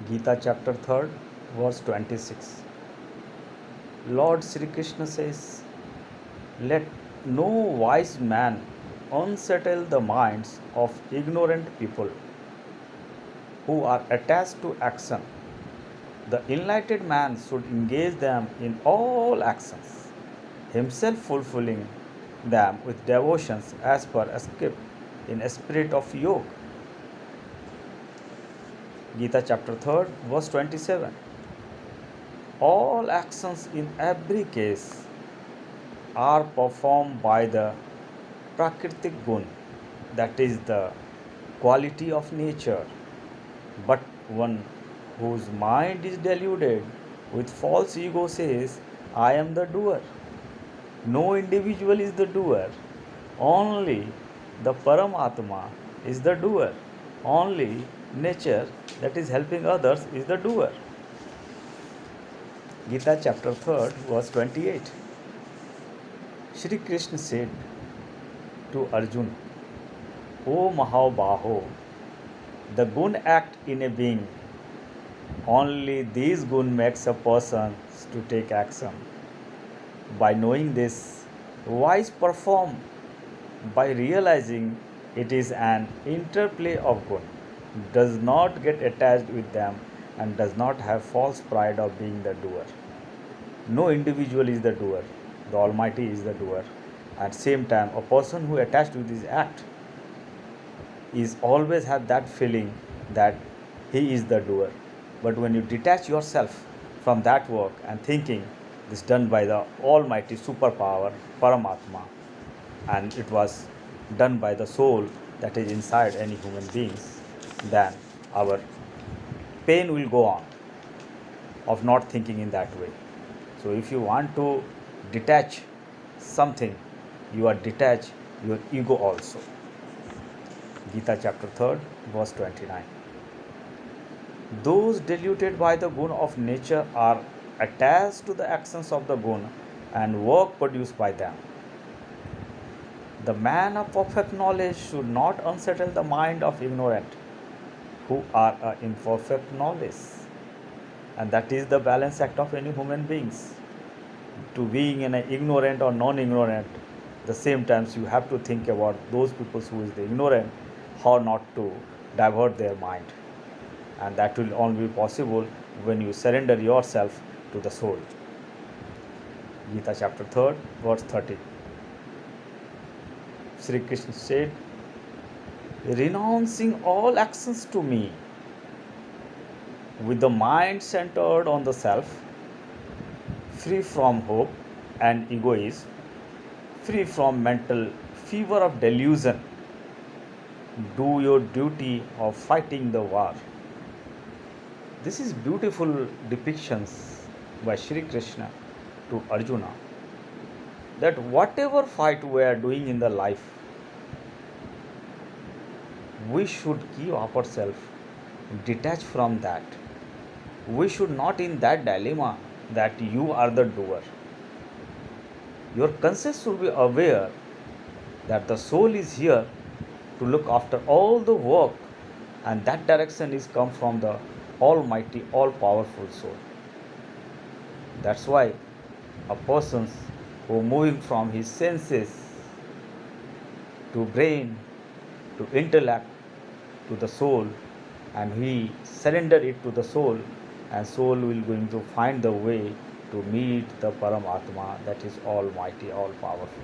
Gita chapter 3, verse 26. Lord Sri Krishna says, let no wise man unsettle the minds of ignorant people who are attached to action. The enlightened man should engage them in all actions, himself fulfilling them with devotions as per a script in a spirit of yoga. Gita chapter 3, verse 27. All actions in every case are performed by the Prakritic gun, that is the quality of nature. But one whose mind is deluded with false ego says, I am the doer. No individual is the doer. Only the Paramatma is the doer. Only nature that is helping others is the doer. Gita chapter 3, verse 28. Shri Krishna said to Arjuna, O Mahabaho, the gun act in a being. Only these gun makes a person to take action. By knowing this, wise perform by realizing it is an interplay of gun, does not get attached with them and does not have false pride of being the doer. No individual is the doer. The Almighty is the doer. At same time, a person who attached with his act is always have that feeling that he is the doer. But when you detach yourself from that work and thinking this done by the Almighty superpower, Paramatma, and it was done by the soul that is inside any human beings, then our pain will go on of not thinking in that way. So if you want to detach something, you are detach your ego also. Gita chapter 3, verse 29. Those deluded by the gun of nature are attached to the actions of the gun and work produced by them. The man of perfect knowledge should not unsettle the mind of ignorant who are imperfect knowledge. And that is the balance act of any human beings. To being an ignorant or non-ignorant, the same times you have to think about those people who is the ignorant, how not to divert their mind. And that will only be possible when you surrender yourself to the soul. Gita chapter 3, verse 30. Sri Krishna said, renouncing all actions to me, with the mind centered on the self, free from hope and egoism, free from mental fever of delusion, do your duty of fighting the war. This is beautiful depictions by Shri Krishna to Arjuna, that whatever fight we are doing in the life, we should keep ourselves detached from that. We should not in that dilemma that you are the doer. Your conscience should be aware that the soul is here to look after all the work, and that direction is come from the Almighty, all-powerful soul. That's why a person who moving from his senses to brain to intellect to the soul, and he surrender it to the soul, and soul will going to find the way to meet the Paramatma that is Almighty, all-powerful.